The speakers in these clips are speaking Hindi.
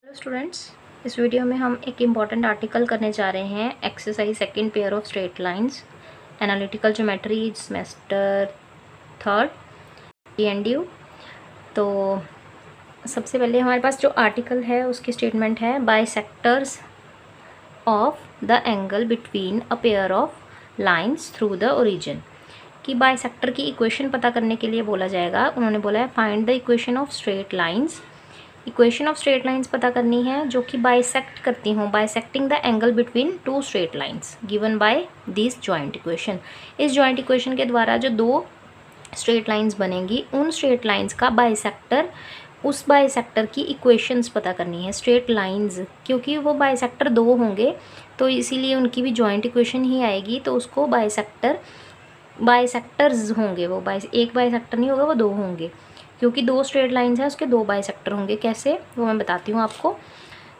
हेलो स्टूडेंट्स, इस वीडियो में हम एक इम्पॉर्टेंट आर्टिकल करने जा रहे हैं। Exercise second pair of straight lines, analytical geometry, semester third, PNDU। तो सबसे पहले हमारे पास जो आर्टिकल है उसकी स्टेटमेंट है, bisectors of the angle between a pair of lines through the origin. कि बाइसेक्टर की इक्वेशन पता करने के लिए बोला जाएगा। उन्होंने बोला है find the equation of straight lines. Equation of straight lines पता करनी है जो कि बाइसेक्ट करती हूँ, bisecting the angle between two straight lines given by this joint equation. इस जॉइंट इक्वेशन के द्वारा जो दो स्ट्रेट लाइंस बनेंगी, उन स्ट्रेट लाइंस का बाइसेक्टर, उस बाइसेक्टर की इक्वेशंस पता करनी है। स्ट्रेट लाइंस क्योंकि वो बाइसेक्टर दो होंगे तो इसीलिए उनकी भी जॉइंट इक्वेशन ही आएगी। तो उसको बाइसेक्टर्स होंगे वो, एक बाइसेक्टर नहीं होगा, वो दो होंगे क्योंकि दो स्ट्रेट लाइंस हैं, उसके दो बाइसेक्टर होंगे। कैसे, वो मैं बताती हूँ आपको।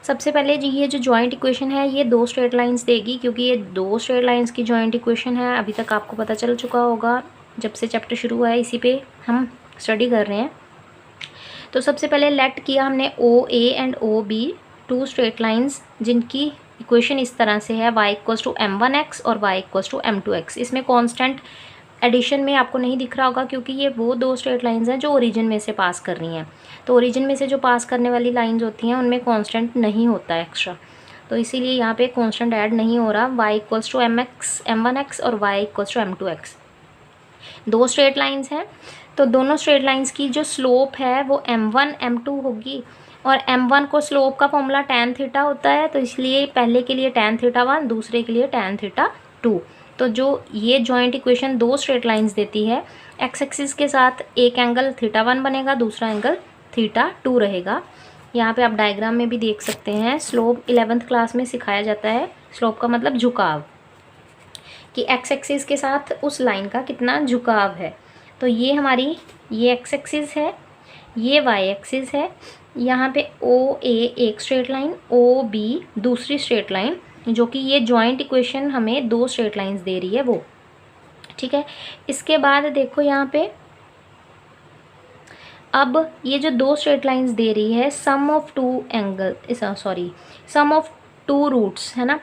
सबसे पहले जी ये जो जॉइंट इक्वेशन है ये दो स्ट्रेट लाइंस देगी, क्योंकि ये दो स्ट्रेट लाइंस की जॉइंट इक्वेशन है। अभी तक आपको पता चल चुका होगा, जब से चैप्टर शुरू हुआ है इसी पे हम स्टडी कर रहे हैं। तो सबसे पहले लेट किया हमने OA and OB, two straight lines जिनकी इक्वेशन इस तरह से है, y=m1x और y=m2x। इसमें कॉन्स्टेंट एडिशन में आपको नहीं दिख रहा होगा क्योंकि ये वो दो स्ट्रेट लाइंस हैं जो ओरिजिन में से पास कर रही हैं। तो ओरिजिन में से जो पास करने वाली लाइंस होती हैं उनमें कांस्टेंट नहीं होता है एक्स्ट्रा, तो इसीलिए यहाँ पे कांस्टेंट ऐड नहीं हो रहा। y=m1x और y=m2x दो स्ट्रेट लाइंस हैं। तो दोनों स्ट्रेट लाइंस की जो स्लोप है वो m1 m2 होगी, और m1 को स्लोप का फॉर्मूला tan थीटा होता है, तो इसलिए पहले के लिए tan थीटा 1, दूसरे के लिए tan थीटा 2। तो जो ये जॉइंट इक्वेशन दो स्ट्रेट लाइंस देती है, एक्स एक्सिस के साथ एक एंगल थीटा 1 बनेगा, दूसरा एंगल थीटा 2 रहेगा। यहाँ पे आप डायग्राम में भी देख सकते हैं। स्लोप 11th क्लास में सिखाया जाता है। स्लोप का मतलब झुकाव, कि एक्स एक्सिस के साथ उस लाइन का कितना झुकाव है। तो ये हमारी ये एक्स एक्सिस है, ये वाई एक्सिस है। यहाँ पे OA एक स्ट्रेट लाइन, OB दूसरी स्ट्रेट लाइन, जो कि ये जॉइंट इक्वेशन हमें दो स्ट्रेट लाइंस दे रही है वो, ठीक है। इसके बाद देखो यहाँ पे, अब ये जो दो स्ट्रेट लाइंस दे रही है, सम ऑफ टू रूट्स है ना।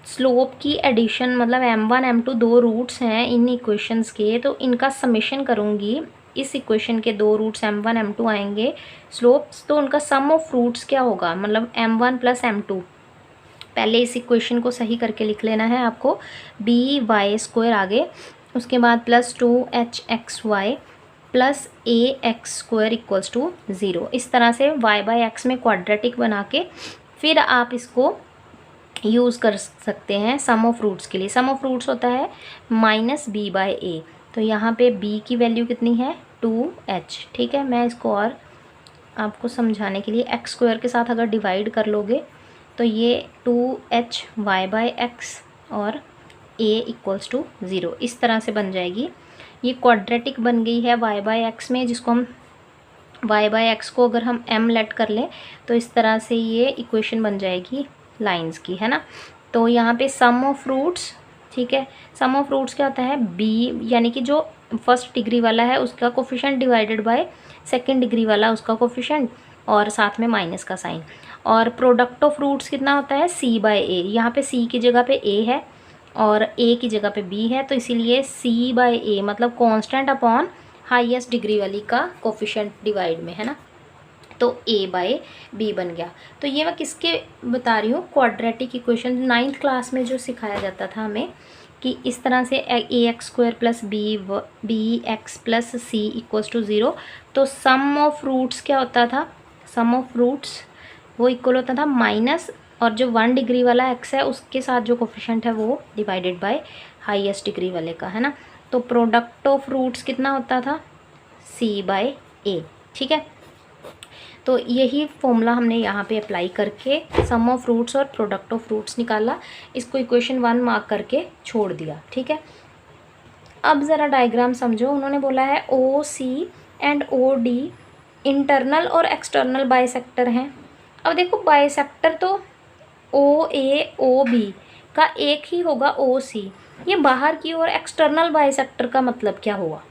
स्लोप की एडिशन मतलब m1 m2 दो रूट्स हैं इन इक्वेशंस के, तो इनका समेशन करूँगी। इस इक्वेशन के दो रूट्स m1 m2 आएंगे स्लोप्स, तो उनका सम ऑफ रूट्स क्या होगा, मतलब m1 + m2। पहले इस इक्वेशन को सही करके लिख लेना है आपको, by² आगे, उसके बाद +2hxy + ax² = 0। इस तरह से y/x में क्वाड्रेटिक बना के फिर आप इसको यूज़ कर सकते हैं सम ऑफ रूट्स के लिए। सम ऑफ रूट्स होता है -b/a। तो यहाँ पे b की वैल्यू कितनी है, 2h, ठीक है। मैं इसको और आपको समझाने के लिए x² के साथ अगर डिवाइड कर लोगे तो ये 2h y/x और a = 0 इस तरह से बन जाएगी। ये क्वाड्रेटिक बन गई है y/x में, जिसको हम y/x को अगर हम m लेट कर लें तो इस तरह से ये इक्वेशन बन जाएगी लाइंस की, है ना। तो यहाँ पे सम ऑफ रूट्स, ठीक है। सम ऑफ रूट्स क्या होता है, b यानी कि जो फर्स्ट डिग्री वाला है उसका coefficient divided by second degree वाला उसका कोफिशिएंट, और साथ में माइनस का साइन। और प्रोडक्ट ऑफ रूट्स कितना होता है, c/a। यहाँ पे c की जगह पे a है और a की जगह पे b है, तो इसीलिए c/a मतलब कांस्टेंट अपॉन हाईएस्ट डिग्री वाली का कोफिशिएंट डिवाइड में, है ना। तो a/b बन गया। तो ये मैं किसके बता रही हूँ, क्वाड्रेटिक इक्वेशन 9th क्लास में जो सिखाया जाता था हमें, कि इस तरह से ax² + bx + c = 0। तो सम ऑफ रूट्स क्या होता था, सम ऑफ रूट्स वो इक्वल होता था माइनस, और जो 1 डिग्री वाला x है उसके साथ जो कोफिशिएंट है वो डिवाइडेड बाय हाईएस्ट डिग्री वाले का, है ना। तो प्रोडक्ट ऑफ रूट्स कितना होता था, c/a, ठीक है। तो यही फॉर्मूला हमने यहाँ पे अप्लाई करके सम ऑफ रूट्स और प्रोडक्ट ऑफ रूट्स निकाला। इसको इक्वेशन 1 मार्क करके छोड़ दिया, ठीक है। अब ज़रा डायग्राम समझो। उन्होंने बोला है OC एंड OD इंटरनल और एक्सटर्नल बाइसेक्टर हैं। अब देखो बाइसेक्टर तो OA OB का एक ही होगा OC, ये बाहर की ओर एक्सटर्नल बाइसेक्टर का मतलब क्या हुआ,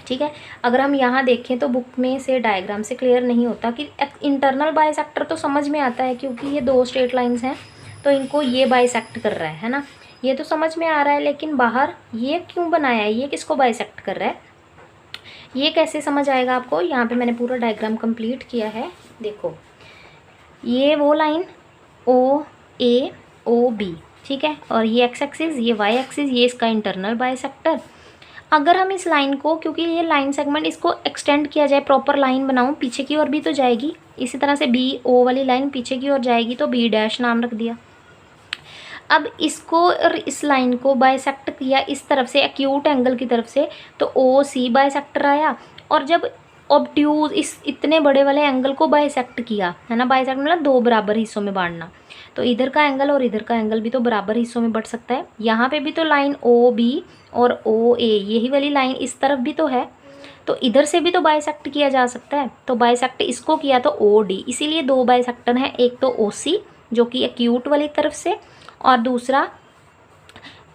ठीक है। अगर हम यहाँ देखें तो बुक में से डायग्राम से क्लियर नहीं होता कि इंटरनल बाइसेक्टर तो समझ में आता है क्योंकि ये दो स्ट्रेट लाइंस हैं तो इनको ये बाइसेक्ट कर रहा है ना, ये तो समझ में आ रहा है। लेकिन बाहर ये क्यों बनाया है, ये किसको बाइसेक्ट कर रहा है, ये कैसे समझ आएगा आपको। यहाँ पे मैंने पूरा डायग्राम कंप्लीट किया है, देखो ये वो लाइन ओ ए ओ बी, ठीक है, और ये एक्स एक्सिस, ये वाई एक्सिस, ये इसका इंटरनल बाइसेक्टर। अगर हम इस लाइन को, क्योंकि ये लाइन सेगमेंट, इसको एक्सटेंड किया जाए, प्रॉपर लाइन बनाऊं, पीछे की ओर भी तो जाएगी, इसी तरह से बी ओ वाली लाइन पीछे की ओर जाएगी तो बी डैश नाम रख दिया। अब इसको और इस लाइन को बाइसेक्ट किया इस तरफ से एक्यूट एंगल की तरफ से, तो ओ सी बाइसेक्टर आया। और जब ऑब्ट्यूज इस इतने बड़े वाले एंगल को बाइसेक्ट किया है ना, बाइसेक्ट मतलब दो बराबर हिस्सों में बांटना, तो इधर का एंगल और इधर का एंगल भी तो बराबर हिस्सों में बट सकता है। यहाँ पे भी तो लाइन ओ बी और ओ ए, यही वाली लाइन इस तरफ भी तो है, तो इधर से भी तो बाइसेक्ट किया जा सकता है। तो बाइसेक्ट इसको किया तो ओ डी, इसीलिए दो बाइसेक्टर हैं, एक तो ओ सी जो कि एक्यूट वाली तरफ से, और दूसरा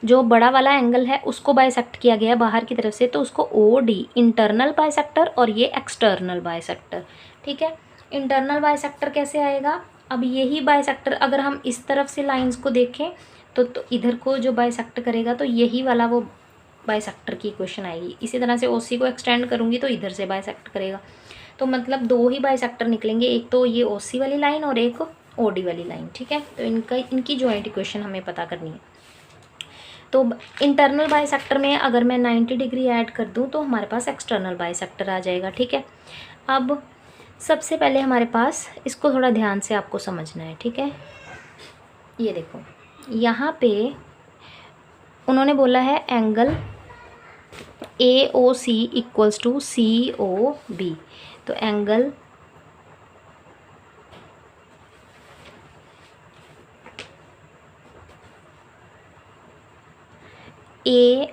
जो बड़ा वाला एंगल है उसको बाइसेक्ट किया गया बाहर की तरफ से, तो उसको ओ डी इंटरनल बाइसेक्टर और ये एक्सटर्नल बाइसेक्टर। ठीक है, इंटरनल बाइसेक्टर कैसे आएगा, अब यही बाइसेक्टर अगर हम इस तरफ से लाइंस को देखें तो इधर को जो बाइसेक्ट करेगा तो यही वाला वो बाइसेक्टर की इक्वेशन आएगी। इसी तरह से ओसी को एक्सटेंड करूँगी तो इधर से बाइसेक्ट करेगा, तो मतलब दो ही बाइसेक्टर निकलेंगे, एक तो ये ओसी वाली लाइन और एक ओडी वाली लाइन। ठीक है, तो इनकी जॉइंट इक्वेशन हमें पता करनी है। तो इंटरनल बाइसेक्टर में अगर मैं 90 डिग्री ऐड कर दूं तो हमारे पास एक्सटर्नल बाइसेक्टर आ जाएगा। ठीक है, अब सबसे पहले हमारे पास, इसको थोड़ा ध्यान से आपको समझना है। ठीक है, ये देखो यहाँ पे उन्होंने बोला है angle A O C equals to C O B, तो angle A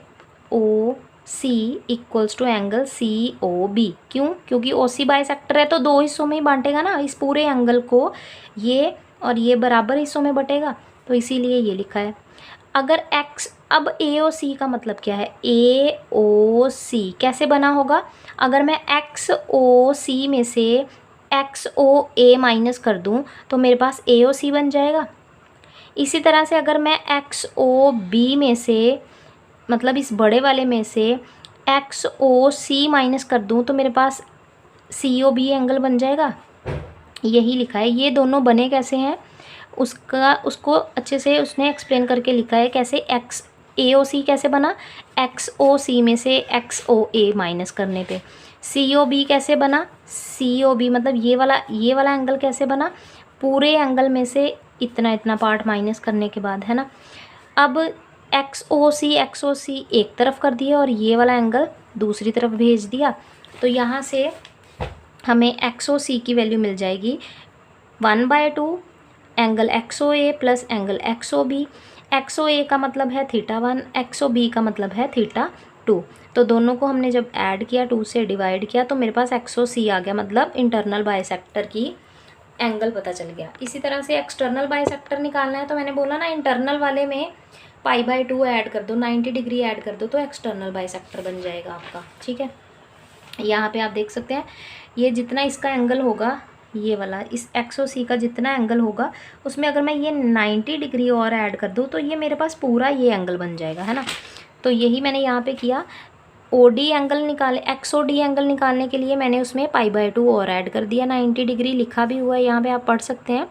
O C equals to angle C O B. क्यों, क्योंकि ओ सी बाइसेक्टर है तो दो हिस्सों में ही बांटेगा ना इस पूरे एंगल को, ये और ये बराबर हिस्सों में बटेगा, तो इसीलिए ये लिखा है। अगर एक्स, अब ए ओ सी का मतलब क्या है, ए ओ सी कैसे बना होगा, अगर मैं एक्स ओ सी में से एक्स ओ ए माइनस कर दूं तो मेरे पास ए ओ सी बन जाएगा। इसी तरह से अगर मैं एक्स ओ बी में से, मतलब इस बड़े वाले में से एक्स ओ सी माइनस कर दूं तो मेरे पास सी ओ बी एंगल बन जाएगा। यही लिखा है। ये दोनों बने कैसे हैं उसको अच्छे से उसने एक्सप्लेन करके लिखा है, कैसे एक्स ए ओ सी कैसे बना, एक्स ओ सी में से एक्स ओ ए माइनस करने पे। सी ओ बी कैसे बना, सी ओ बी मतलब ये वाला एंगल कैसे बना, पूरे एंगल में से इतना इतना पार्ट माइनस करने के बाद, है ना। अब एक्स ओ सी एक तरफ कर दिया और ये वाला एंगल दूसरी तरफ भेज दिया, तो यहाँ से हमें एक्स ओ सी की वैल्यू मिल जाएगी 1/2 angle X O A plus angle X O B. X O A का मतलब है θ1, एक्स ओ बी का मतलब है θ2। तो दोनों को हमने जब ऐड किया, 2 से डिवाइड किया, तो मेरे पास एक्स ओ सी आ गया, मतलब इंटरनल बाइसेक्टर की एंगल पता चल गया। इसी तरह से एक्सटर्नल बाइसेक्टर निकालना है तो मैंने बोला ना, इंटरनल वाले में π/2 ऐड कर दो, 90 डिग्री ऐड कर दो, तो एक्सटर्नल बाइसेक्टर बन जाएगा आपका। ठीक है, यहाँ पे आप देख सकते हैं ये जितना इसका एंगल होगा, ये वाला इस एक्स ओ सी का जितना एंगल होगा उसमें अगर मैं ये 90 डिग्री और ऐड कर दूँ तो ये मेरे पास पूरा ये एंगल बन जाएगा, है ना। तो यही मैंने यहाँ पे किया। ओ डी एंगल निकाले, एक्स ओ डी एंगल निकालने के लिए मैंने उसमें π/2 और ऐड कर दिया, 90 डिग्री लिखा भी हुआ है यहाँ पे, आप पढ़ सकते हैं।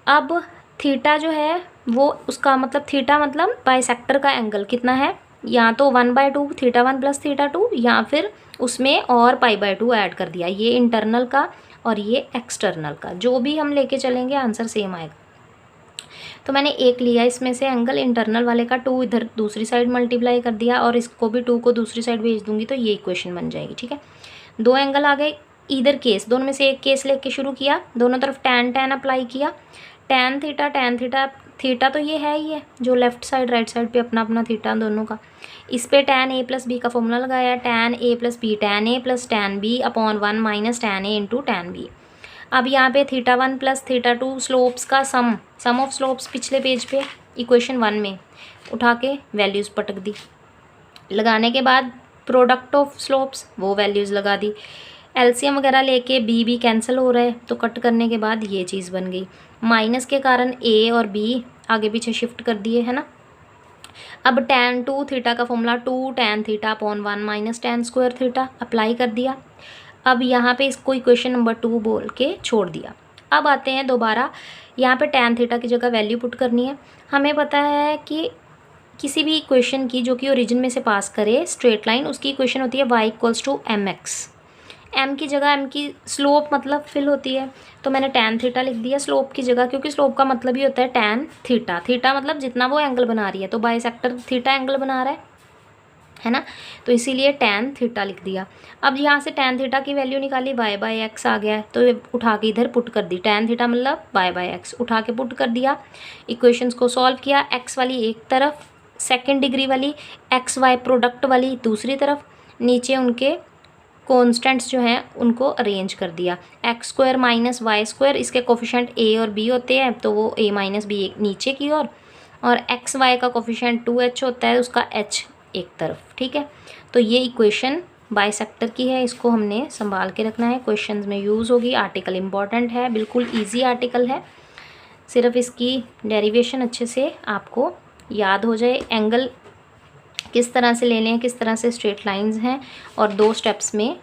अब थीटा जो है वो उसका मतलब, थीटा मतलब बाइसेक्टर का एंगल कितना है, या तो 1/2 θ1 प्लस θ2, या फिर उसमें और π/2 ऐड कर दिया, ये इंटरनल का और ये एक्सटर्नल का, जो भी हम लेके चलेंगे आंसर सेम आएगा। तो मैंने एक लिया इसमें से एंगल, इंटरनल वाले का 2 इधर दूसरी साइड मल्टीप्लाई कर दिया और इसको भी 2 को दूसरी साइड भेज दूंगी तो ये इक्वेशन बन जाएगी। ठीक है, दो एंगल आ गए, इधर केस, दोनों में से एक केस लेके शुरू किया, दोनों तरफ tan अप्लाई किया, tan थीटा तो ये है ही है, जो लेफ्ट साइड राइट साइड पे अपना अपना थीटा दोनों का, इस पे tan a प्लस बी का फॉर्मूला लगाया, tan a plus b tan a plus tan b upon 1 minus tan a into tan b। अब यहाँ पे θ1 प्लस θ2 स्लोप्स का सम ऑफ स्लोप्स पिछले पेज पे इक्वेशन 1 में उठा के वैल्यूज़ पटक दी, लगाने के बाद प्रोडक्ट ऑफ स्लोप्स, वो वैल्यूज़ लगा दी। एलसीएम वगैरह लेके बी कैंसिल हो रहा है तो कट करने के बाद ये चीज़ बन गई। माइनस के कारण ए और बी आगे पीछे शिफ्ट कर दिए, है ना। अब tan 2 थीटा का formula 2 tan theta upon 1 minus tan square theta apply कर दिया। अब यहाँ पे इसको इक्वेशन नंबर 2 बोल के छोड़ दिया। अब आते हैं दोबारा, यहाँ पे tan थीटा की जगह वैल्यू पुट करनी है। हमें पता है कि किसी भी इक्वेशन की जो कि ओरिजिन में से पास करे स्ट्रेट लाइन, उसकी इक्वेशन होती है y equals to mx। m की जगह m की स्लोप मतलब फिल होती है, तो मैंने tan थीटा लिख दिया स्लोप की जगह, क्योंकि स्लोप का मतलब ही होता है tan थीटा। थीटा मतलब जितना वो एंगल बना रही है, तो बाइसेक्टर थीटा एंगल बना रहा है ना, तो इसीलिए tan थीटा लिख दिया। अब यहाँ से tan थीटा की वैल्यू निकाली, y/x आ गया है, तो ये उठा के इधर पुट कर दी। tan थीटा मतलब y/x उठा के पुट कर दिया। इक्वेशंस को सॉल्व किया, x वाली एक तरफ, सेकेंड डिग्री वाली xy प्रोडक्ट वाली दूसरी तरफ, नीचे उनके कॉन्स्टेंट्स जो हैं उनको अरेंज कर दिया। X square minus y square, इसके कोफिशेंट a और b होते हैं, तो वो a माइनस बी नीचे की ओर, और एक्स वाई का कोफिशेंट 2h होता है, उसका h एक तरफ, ठीक है। तो ये इक्वेशन बाइसेक्टर की है, इसको हमने संभाल के रखना है, क्वेश्चंस में यूज़ होगी। आर्टिकल इम्पॉर्टेंट है, बिल्कुल ईजी आर्टिकल है, सिर्फ इसकी डेरिवेशन अच्छे से आपको याद हो जाए, एंगल किस तरह से लेने हैं, किस तरह से स्ट्रेट लाइंस हैं, और 2 स्टेप्स में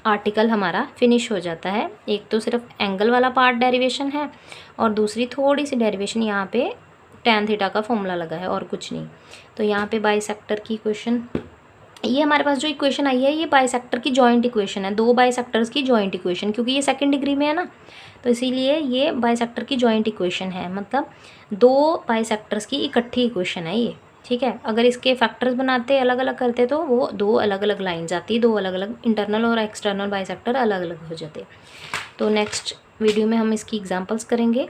आर्टिकल हमारा फिनिश हो जाता है। एक तो सिर्फ एंगल वाला पार्ट डेरिवेशन है, और दूसरी थोड़ी सी डेरिवेशन यहाँ पे tan थीटा का फॉर्मूला लगा है और कुछ नहीं। तो यहाँ पे बाइसेक्टर की इक्वेशन, ये हमारे पास जो इक्वेशन आई है ये बाइसेक्टर की जॉइंट इक्वेशन है, 2 बाइसेक्टर्स की जॉइंट इक्वेशन, क्योंकि ये सेकंड डिग्री में है ना, तो इसीलिए ये बाइसेक्टर की जॉइंट इक्वेशन है, मतलब 2 बाइसेक्टर्स की इकट्ठी इक्वेशन है ये, ठीक है। अगर इसके फैक्टर्स बनाते अलग अलग करते तो वो 2 अलग अलग लाइन्स आती, 2 अलग अलग इंटरनल और एक्सटर्नल बाइसेक्टर अलग अलग हो जाते। तो नेक्स्ट वीडियो में हम इसकी एग्जांपल्स करेंगे।